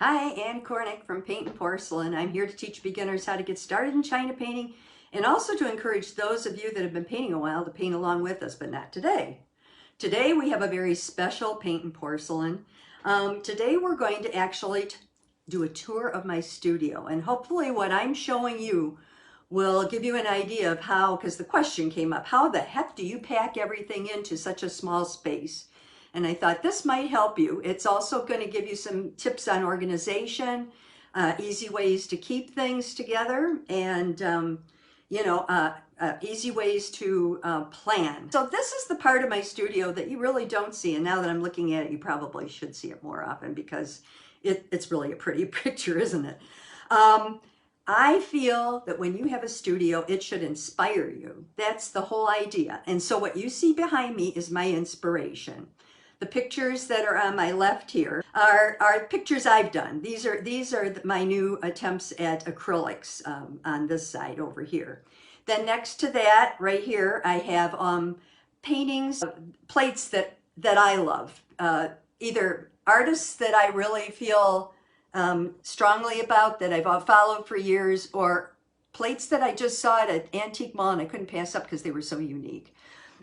Hi, Ann Cornick from Paint and Porcelain. I'm here to teach beginners how to get started in China painting and also to encourage those of you that have been painting a while to paint along with us, but not today. Today we have a very special Paint and Porcelain. Today we're going to actually do a tour of my studio, and hopefully what I'm showing you will give you an idea of how, because the question came up, how the heck do you pack everything into such a small space? And I thought this might help you. It's also going to give you some tips on organization, easy ways to keep things together, and easy ways to plan. So this is the part of my studio that you really don't see, and now that I'm looking at it, you probably should see it more often because it's really a pretty picture, isn't it? I feel that when you have a studio, it should inspire you. That's the whole idea. And so what you see behind me is my inspiration. The pictures that are on my left here are pictures I've done. These are my new attempts at acrylics on this side over here. Then next to that, right here, I have paintings, plates that I love. Either artists that I really feel strongly about, that I've followed for years, or plates that I just saw at an antique mall and I couldn't pass up because they were so unique.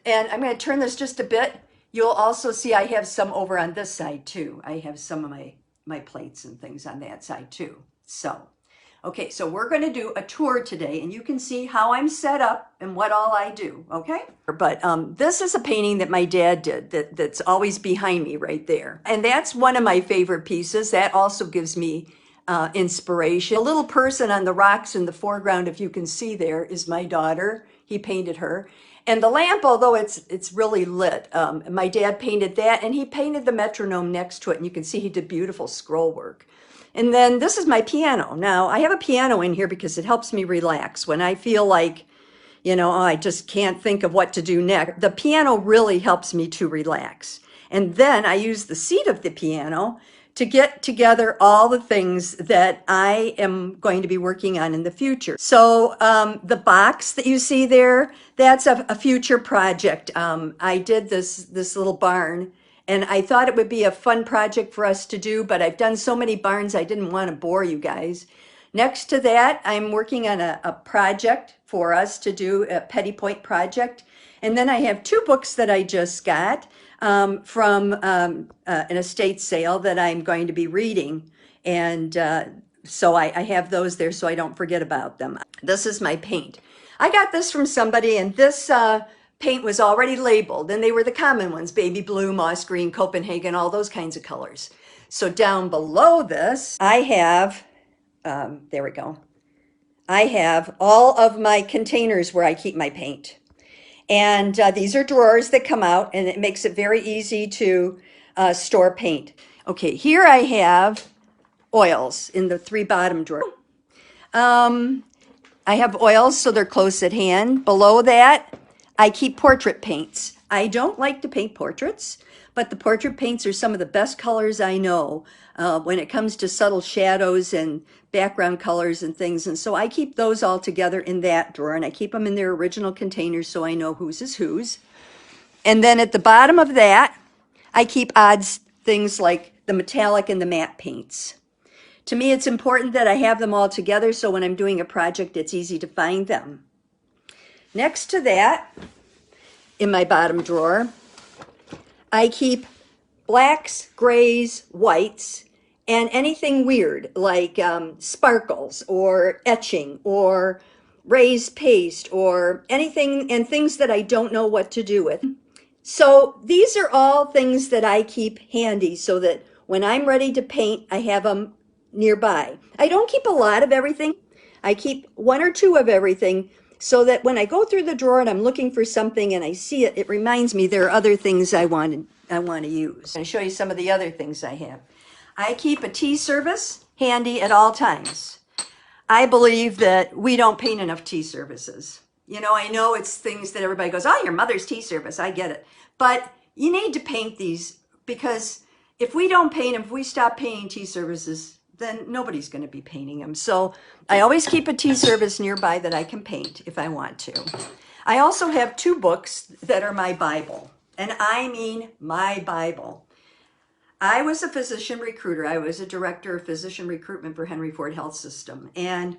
And I'm going to turn this just a bit. You'll also see I have some over on this side too. I have some of my plates and things on that side too. So, okay, so we're going to do a tour today, and you can see how I'm set up and what all I do, okay? But this is a painting that my dad did that's always behind me right there. And that's one of my favorite pieces. That also gives me inspiration. The little person on the rocks in the foreground, if you can see there, is my daughter. He painted her. And the lamp, although it's really lit, my dad painted that, and he painted the metronome next to it, and you can see he did beautiful scroll work. And then this is my piano. Now, I have a piano in here because it helps me relax. When I feel like, I just can't think of what to do next, the piano really helps me to relax. And then I use the seat of the piano to get together all the things that I am going to be working on in the future. So the box that you see there, that's a future project. I did this little barn, and I thought it would be a fun project for us to do, but I've done so many barns I didn't want to bore you guys. Next to that, I'm working on a project for us to do, a Petit Point project. And then I have two books that I just got from an estate sale that I'm going to be reading. And so I have those there so I don't forget about them. This is my paint. I got this from somebody, and this paint was already labeled, and they were the common ones: baby blue, moss green, Copenhagen, all those kinds of colors. So down below this, I have, there we go. I have all of my containers where I keep my paint. And these are drawers that come out, and it makes it very easy to store paint. Okay, here I have oils in the 3 bottom drawers. I have oils, so they're close at hand. Below that, I keep portrait paints. I don't like to paint portraits, but the portrait paints are some of the best colors I know when it comes to subtle shadows and background colors and things. And so I keep those all together in that drawer, and I keep them in their original containers so I know whose is whose. And then at the bottom of that, I keep odds things like the metallic and the matte paints. To me, it's important that I have them all together so when I'm doing a project, it's easy to find them. Next to that, in my bottom drawer, I keep blacks, grays, whites, and anything weird like sparkles or etching or raised paste or anything, and things that I don't know what to do with. So these are all things that I keep handy so that when I'm ready to paint, I have them nearby. I don't keep a lot of everything. I keep 1 or 2 of everything so that when I go through the drawer and I'm looking for something and I see it, it reminds me there are other things I want to use. I'm going to show you some of the other things I have. I keep a tea service handy at all times. I believe that we don't paint enough tea services. I know it's things that everybody goes, oh, your mother's tea service, I get it. But you need to paint these, because if we don't paint them, if we stop painting tea services, then nobody's going to be painting them. So I always keep a tea service nearby that I can paint if I want to. I also have 2 books that are my Bible, and I mean my Bible. I was a physician recruiter. I was a director of physician recruitment for Henry Ford Health System. And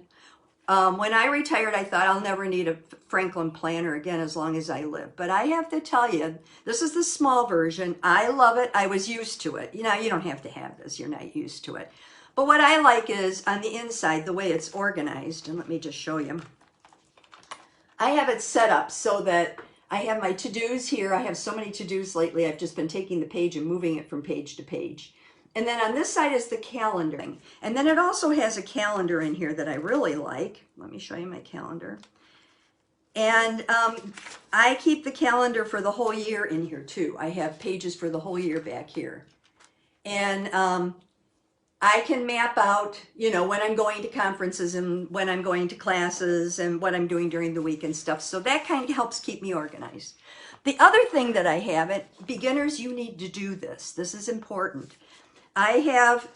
when I retired, I thought I'll never need a Franklin planner again as long as I live. But I have to tell you, this is the small version. I love it. I was used to it. You know, you don't have to have this. You're not used to it. But what I like is on the inside, the way it's organized. And let me just show you. I have it set up so that I have my to-dos here. I have so many to-dos lately. I've just been taking the page and moving it from page to page. And then on this side is the calendar. And then it also has a calendar in here that I really like. Let me show you my calendar. And I keep the calendar for the whole year in here too. I have pages for the whole year back here. And I can map out, you know, when I'm going to conferences and when I'm going to classes and what I'm doing during the week and stuff. So that kind of helps keep me organized. The other thing that I have, beginners, you need to do this. This is important. I have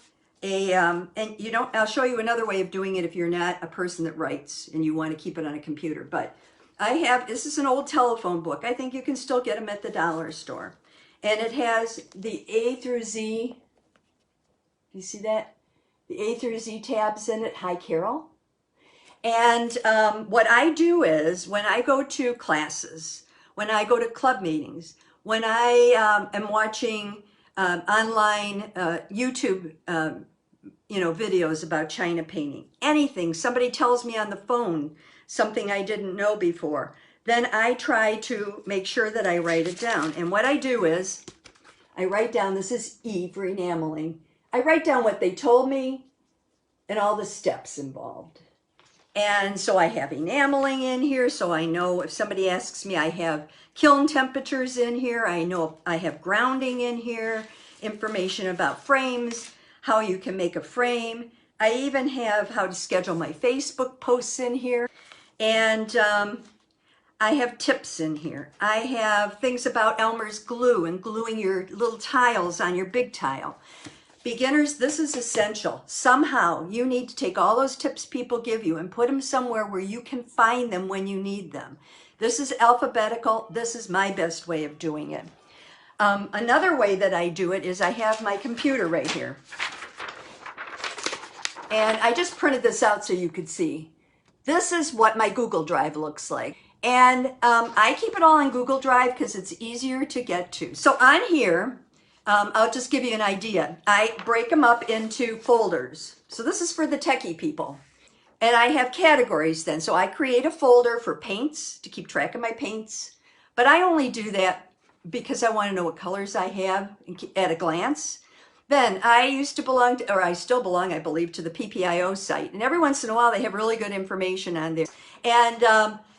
a, and you don't, I'll show you another way of doing it if you're not a person that writes and you want to keep it on a computer. But I have, this is an old telephone book. I think you can still get them at the dollar store. And it has the A through Z. You see that? The A through Z tabs in it. Hi, Carol. And what I do is when I go to classes, when I go to club meetings, when I am watching online YouTube, you know, videos about China painting, anything, somebody tells me on the phone something I didn't know before, then I try to make sure that I write it down. And what I do is I write down, this is E for enameling. I write down what they told me and all the steps involved. And so I have enameling in here, so I know if somebody asks me, I have kiln temperatures in here. I know I have grounding in here, information about frames, how you can make a frame. I even have how to schedule my Facebook posts in here. And I have tips in here. I have things about Elmer's glue and gluing your little tiles on your big tile. Beginners, this is essential. Somehow you need to take all those tips people give you and put them somewhere where you can find them when you need them. This is alphabetical. This is my best way of doing it. Another way that I do it is I have my computer right here. And I just printed this out so you could see. This is what my Google Drive looks like. And I keep it all on Google Drive because it's easier to get to. So on here, I'll just give you an idea. I break them up into folders. So this is for the techie people. And I have categories then. So I create a folder for paints to keep track of my paints. But I only do that because I want to know what colors I have at a glance. Then I used to belong to, or I still belong, I believe, to the PPIO site. And every once in a while they have really good information on there. And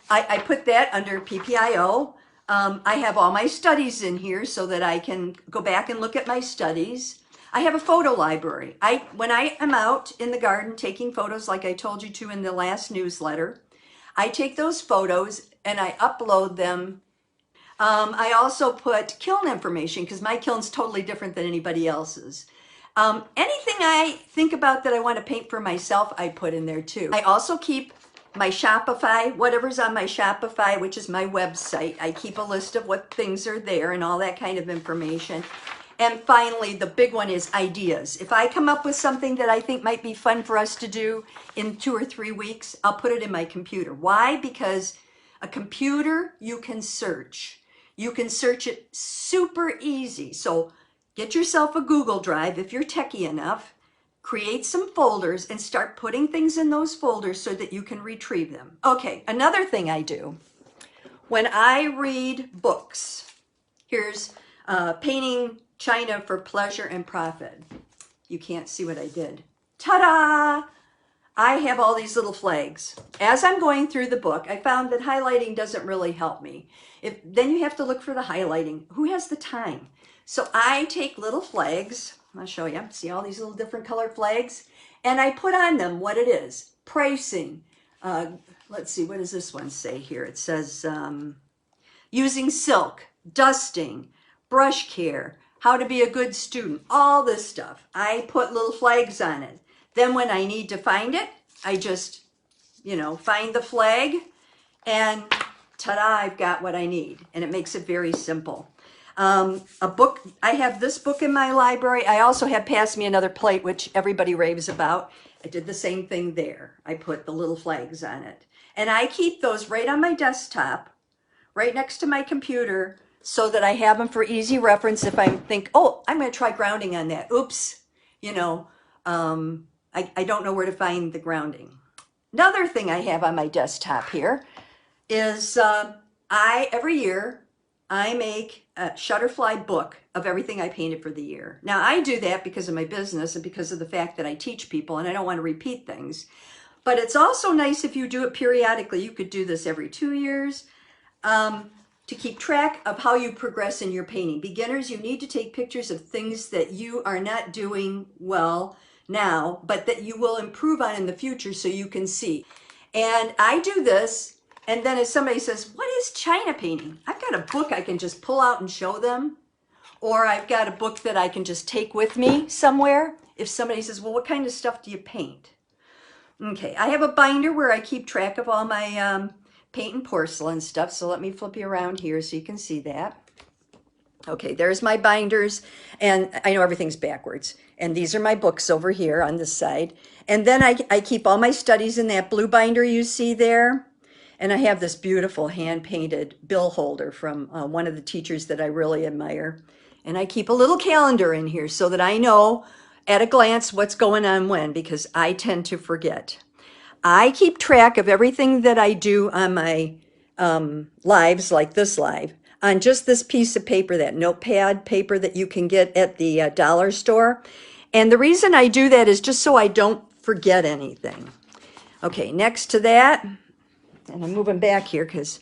I put that under PPIO. I have all my studies in here so that I can go back and look at my studies. I have a photo library. When I am out in the garden taking photos, like I told you to in the last newsletter, I take those photos and I upload them. I also put kiln information because my kiln's totally different than anybody else's. Anything I think about that I want to paint for myself, I put in there too. I also keep my Shopify, whatever's on my Shopify, which is my website. I keep a list of what things are there and all that kind of information. And finally, the big one is ideas. If I come up with something that I think might be fun for us to do in 2 or 3 weeks, I'll put it in my computer. Why? Because a computer, you can search. You can search it super easy. So get yourself a Google Drive if you're techie enough. Create some folders and start putting things in those folders so that you can retrieve them. Okay, another thing I do when I read books, here's Painting China for Pleasure and Profit. You can't see what I did. Ta-da! I have all these little flags. As I'm going through the book, I found that highlighting doesn't really help me. Then you have to look for the highlighting. Who has the time? So I take little flags. I'll show you. See all these little different colored flags? And I put on them what it is. Pricing. Let's see, what does this one say here? It says using silk, dusting, brush care, how to be a good student, all this stuff. I put little flags on it. Then when I need to find it, I just, find the flag and ta-da, I've got what I need. And it makes it very simple. A book, I have this book in my library. I also have Pass Me Another Plate, which everybody raves about. I did the same thing there. I put the little flags on it. And I keep those right on my desktop, right next to my computer, so that I have them for easy reference if I think, oh, I'm going to try grounding on that. Oops, you know, I don't know where to find the grounding. Another thing I have on my desktop here is every year I make a Shutterfly book of everything I painted for the year. Now I do that because of my business and because of the fact that I teach people and I don't want to repeat things. But it's also nice if you do it periodically. You could do this every 2 years to keep track of how you progress in your painting. Beginners, you need to take pictures of things that you are not doing well now, but that you will improve on in the future so you can see. And I do this, and then if somebody says, what is China painting? I've got a book I can just pull out and show them, or I've got a book that I can just take with me somewhere. If somebody says, well, what kind of stuff do you paint? Okay, I have a binder where I keep track of all my paint and porcelain stuff. So let me flip you around here so you can see that. Okay, there's my binders, and I know everything's backwards. And these are my books over here on this side. And then I keep all my studies in that blue binder you see there. And I have this beautiful hand-painted bill holder from one of the teachers that I really admire. And I keep a little calendar in here so that I know at a glance what's going on when, because I tend to forget. I keep track of everything that I do on my lives, like this live, on just this piece of paper, that notepad paper that you can get at the dollar store. And the reason I do that is just so I don't forget anything. Okay, next to that, and I'm moving back here because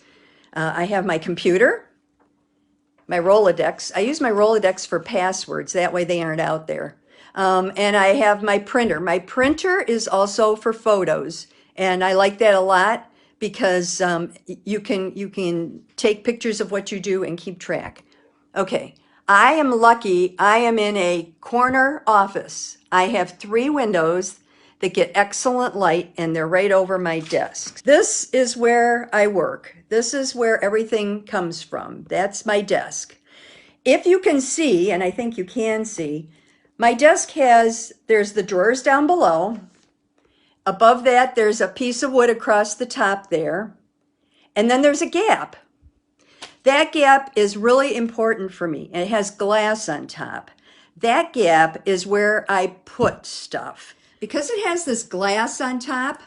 I have my computer, my Rolodex. I use my Rolodex for passwords. That way they aren't out there. And I have my printer. My printer is also for photos. And I like that a lot because you can take pictures of what you do and keep track. Okay, I am lucky. I am in a corner office. I have 3 windows that get excellent light, and they're right over my desk. This is where I work. This is where everything comes from. That's my desk. If you can see, and I think you can see, my desk there's the drawers down below. Above that, there's a piece of wood across the top there. And then there's a gap. That gap is really important for me. It has glass on top. That gap is where I put stuff. Because it has this glass on top,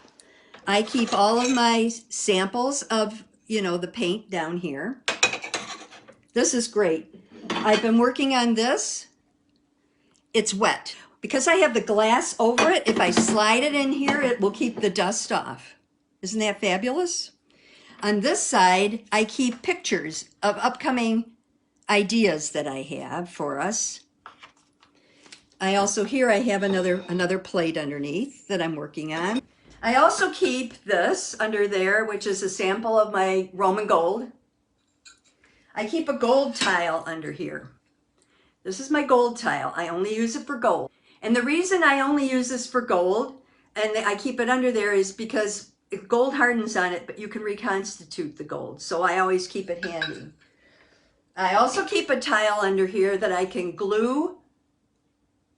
I keep all of my samples of, the paint down here. This is great. I've been working on this. It's wet. Because I have the glass over it, if I slide it in here, it will keep the dust off. Isn't that fabulous? On this side, I keep pictures of upcoming ideas that I have for us. I also, here I have another plate underneath that I'm working on. I also keep this under there, which is a sample of my Roman gold. I keep a gold tile under here. This is my gold tile. I only use it for gold. And the reason I only use this for gold, and I keep it under there, is because gold hardens on it, but you can reconstitute the gold. So I always keep it handy. I also keep a tile under here that I can glue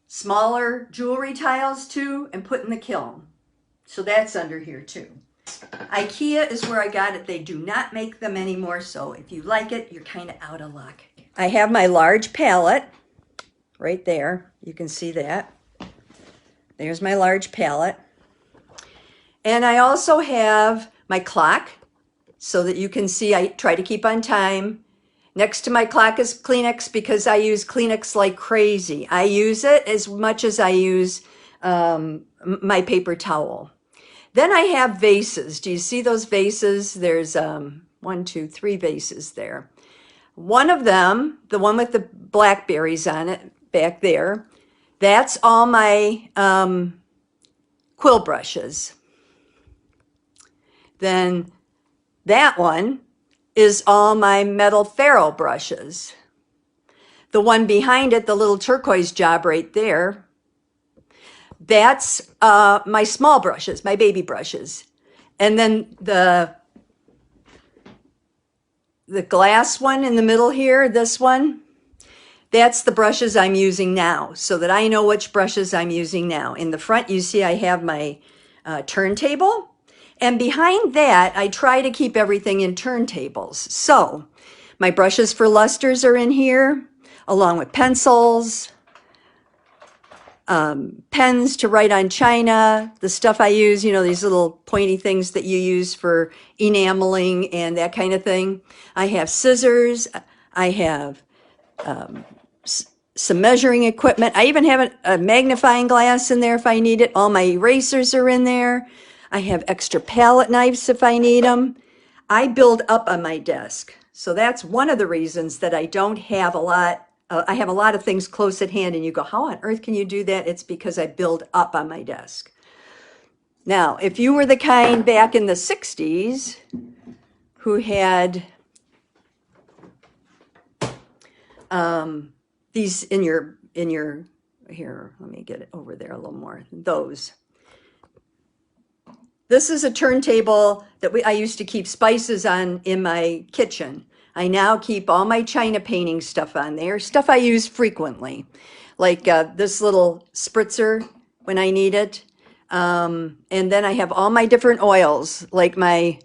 smaller jewelry tiles to and put in the kiln. So that's under here too. Ikea is where I got it. They do not make them anymore. So if you like it, you're kind of out of luck. I have my large palette right there. You can see that. There's my large palette. And I also have my clock so that you can see I try to keep on time. Next to my clock is Kleenex because I use Kleenex like crazy. I use it as much as I use my paper towel. Then I have vases. Do you see those vases? There's 1, 2, 3 vases there. One of them, the one with the blackberries on it back there, that's all my quill brushes. Then that one is all my metal ferrule brushes. The one behind it, the little turquoise job right there, that's my small brushes, my baby brushes. And then the glass one in the middle here, this one, That's the brushes I'm using now, so that I know which brushes I'm using now. In the front, you see I have my turntable. And behind that, I try to keep everything in turntables. So my brushes for lusters are in here, along with pencils, pens to write on china, the stuff I use, you know, these little pointy things that you use for enameling and that kind of thing. I have scissors. I have some measuring equipment. I even have a magnifying glass in there if I need it. All my erasers are in there. I have extra palette knives if I need them. I build up on my desk. So that's one of the reasons that I don't have a lot. I have a lot of things close at hand, and you go, how on earth can you do that? It's because I build up on my desk. Now, if you were the kind back in the 60s who had these in your, here, let me get it over there a little more, those. This is a turntable that I used to keep spices on in my kitchen. I now keep all my china painting stuff on there, stuff I use frequently, like this little spritzer when I need it. And then I have all my different oils, like my,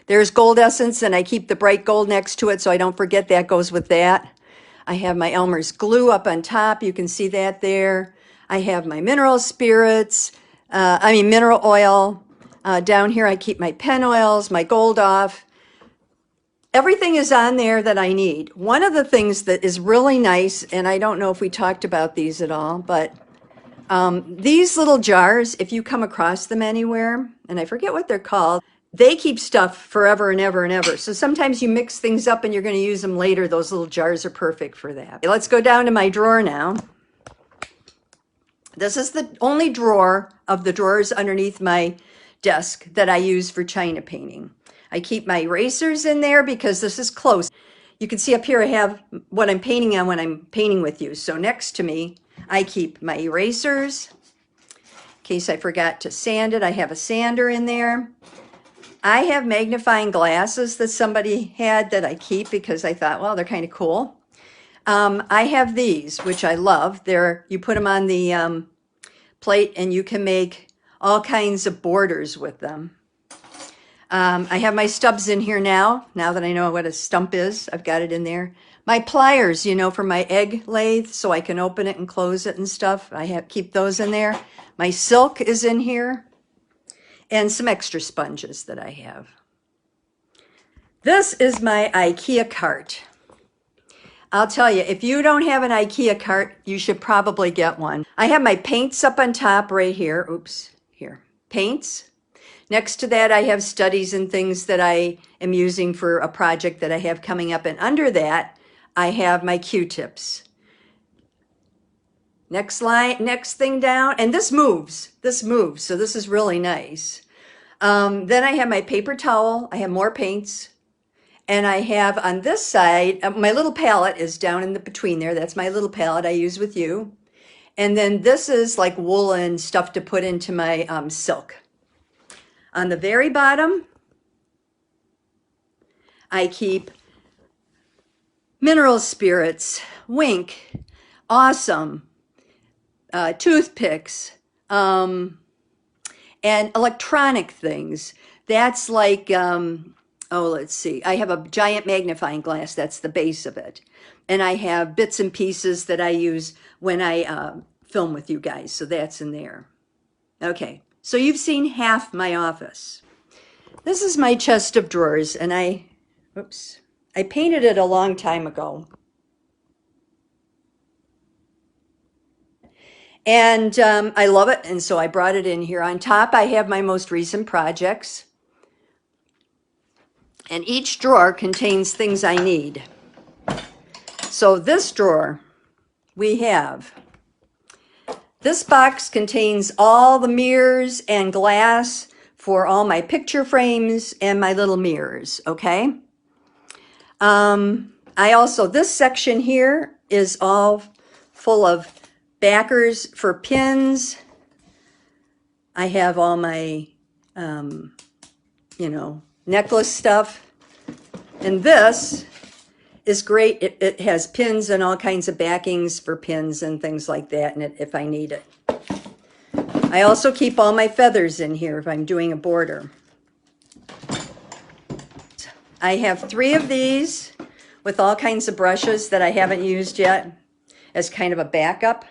there's gold essence, and I keep the bright gold next to it so I don't forget that goes with that. I have my Elmer's glue up on top. You can see that there. I have my mineral spirits, mineral oil. Down here I keep my pen oils, my gold off. Everything is on there that I need. One of the things that is really nice, and I don't know if we talked about these at all, but these little jars, if you come across them anywhere, and I forget what they're called, they keep stuff forever and ever and ever. So sometimes you mix things up and you're going to use them later. Those little jars are perfect for that. Let's go down to my drawer now. This is the only drawer of the drawers underneath my desk that I use for china painting. I keep my erasers in there because this is close. You can see up here I have what I'm painting on when I'm painting with you. So next to me, I keep my erasers. In case I forgot to sand it, I have a sander in there. I have magnifying glasses that somebody had that I keep because I thought, well, they're kind of cool. I have these, which I love. You put them on the plate and you can make all kinds of borders with them. I have my stubs in here now that I know what a stump is. I've got it in there. My pliers, you know, for my egg lathe, so I can open it and close it and stuff. Keep those in there. My silk is in here. And some extra sponges that I have. This is my Ikea cart. I'll tell you, if you don't have an Ikea cart, you should probably get one. I have my paints up on top right here. Oops, here. Paints. Next to that, I have studies and things that I am using for a project that I have coming up. And under that, I have my Q-tips. Next thing down, and this moves, so this is really nice. Then I have my paper towel, I have more paints, and I have on this side, my little palette is down in the between there, that's my little palette I use with you. And then this is like woolen stuff to put into my silk. On the very bottom, I keep mineral spirits, Wink, Awesome, toothpicks, and electronic things. That's like, let's see. I have a giant magnifying glass. That's the base of it. And I have bits and pieces that I use when I film with you guys. So that's in there. Okay, so you've seen half my office. This is my chest of drawers, and I painted it a long time ago. And I love it, and so I brought it in here. On top, I have my most recent projects. And each drawer contains things I need. So this drawer, we have, this box contains all the mirrors and glass for all my picture frames and my little mirrors, okay? This section here is all full of backers for pins. I have all my, necklace stuff. And this is great. It has pins and all kinds of backings for pins and things like that, and if I need it. I also keep all my feathers in here if I'm doing a border. I have 3 of these with all kinds of brushes that I haven't used yet as kind of a backup.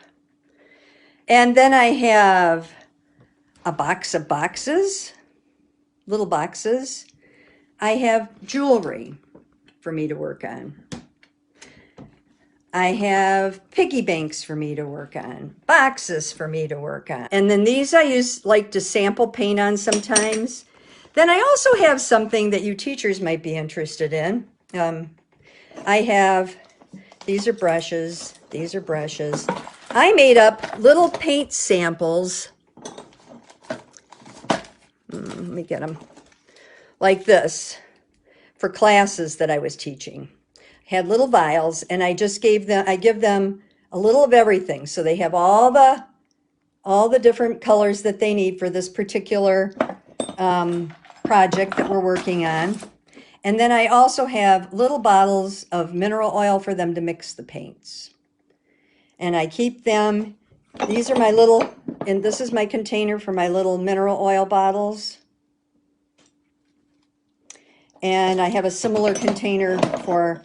And then I have a box of boxes, little boxes. I have jewelry for me to work on. I have piggy banks for me to work on, boxes for me to work on. And then these I like to sample paint on sometimes. Then I also have something that you teachers might be interested in. I have, these are brushes, these are brushes. I made up little paint samples. Let me get them. Like this, for classes that I was teaching. I had little vials, and I just give them a little of everything. So they have all the different colors that they need for this particular project that we're working on. And then I also have little bottles of mineral oil for them to mix the paints. And I keep them, these are my little, and this is my container for my little mineral oil bottles. And I have a similar container for,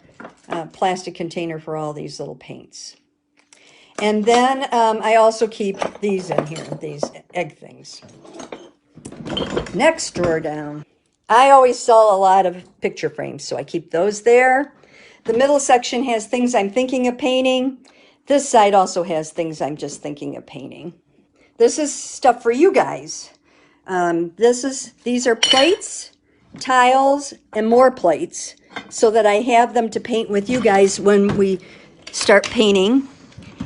plastic container for all these little paints. And then I also keep these in here, these egg things. Next drawer down. I always sell a lot of picture frames, so I keep those there. The middle section has things I'm thinking of painting. This side also has things I'm just thinking of painting. This is stuff for you guys. These are plates, tiles, and more plates, so that I have them to paint with you guys when we start painting.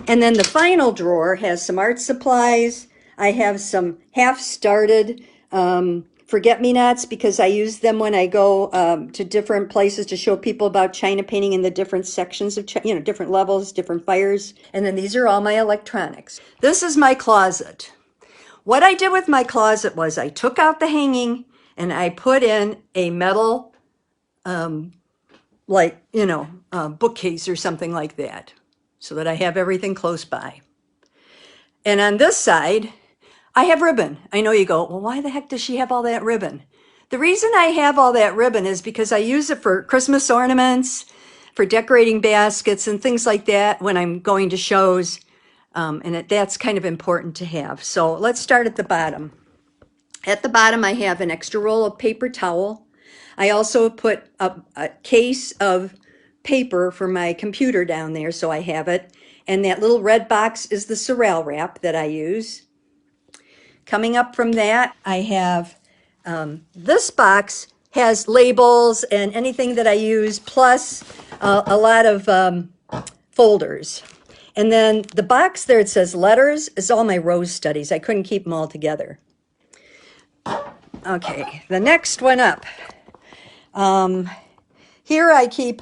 And then the final drawer has some art supplies. I have some half-started forget-me-nots because I use them when I go to different places to show people about China painting in the different sections of, different levels, different fires. And then these are all my electronics. This is my closet. What I did with my closet was I took out the hanging and I put in a metal, bookcase or something like that, so that I have everything close by. And on this side, I have ribbon. I know you go, well, why the heck does she have all that ribbon? The reason I have all that ribbon is because I use it for Christmas ornaments, for decorating baskets and things like that when I'm going to shows. That's kind of important to have. So let's start at the bottom. At the bottom, I have an extra roll of paper towel. I also put a case of paper for my computer down there, so I have it. And that little red box is the Saran wrap that I use. Coming up from that, I have this box has labels and anything that I use, plus a lot of folders. And then the box there, it says letters, is all my rose studies. I couldn't keep them all together. Okay, the next one up. Here I keep,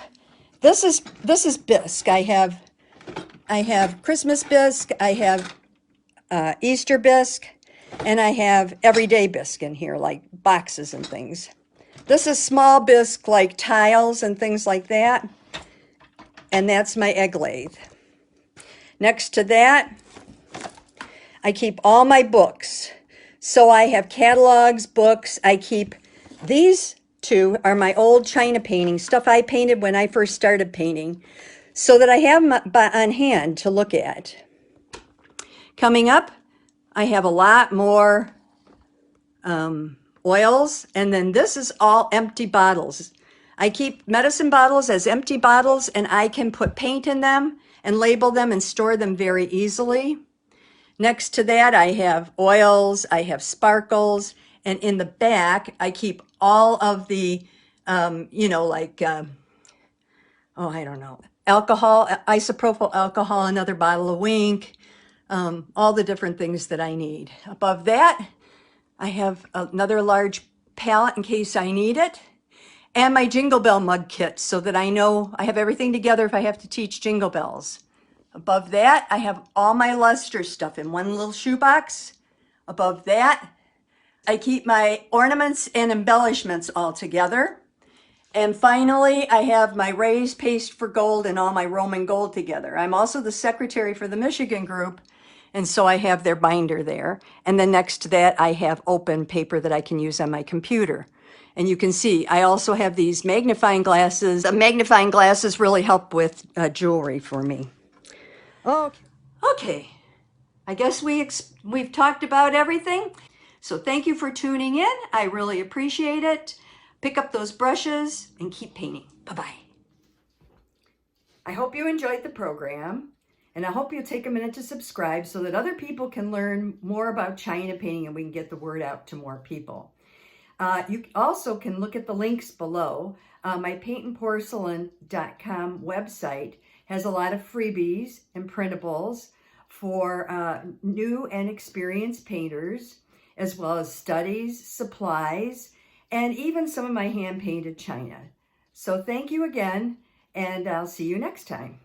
this is bisque. I have Christmas bisque, I have Easter bisque, and I have everyday bisque in here, like boxes and things. This is small bisque, like tiles and things like that. And that's my egg lathe. Next to that, I keep all my books. So I have catalogs, books. I keep, these two are my old China paintings, stuff I painted when I first started painting, so that I have them on hand to look at. Coming up, I have a lot more oils, and then this is all empty bottles. I keep medicine bottles as empty bottles, and I can put paint in them and label them and store them very easily. Next to that, I have oils, I have sparkles, and in the back, I keep all of the, alcohol, isopropyl alcohol, another bottle of Wink, all the different things that I need. Above that, I have another large palette in case I need it, and my Jingle Bell mug kit so that I know I have everything together if I have to teach Jingle Bells. Above that, I have all my luster stuff in one little shoebox. Above that, I keep my ornaments and embellishments all together. And finally, I have my raised paste for gold and all my Roman gold together. I'm also the secretary for the Michigan group, and so I have their binder there. And then next to that, I have open paper that I can use on my computer. And you can see, I also have these magnifying glasses. The magnifying glasses really help with jewelry for me. Okay. Okay. I guess we've talked about everything. So thank you for tuning in. I really appreciate it. Pick up those brushes and keep painting. Bye-bye. I hope you enjoyed the program, and I hope you'll take a minute to subscribe so that other people can learn more about China painting and we can get the word out to more people. You also can look at the links below. My paintnporcelain.com website has a lot of freebies and printables for new and experienced painters, as well as studies, supplies, and even some of my hand-painted china. So thank you again, and I'll see you next time.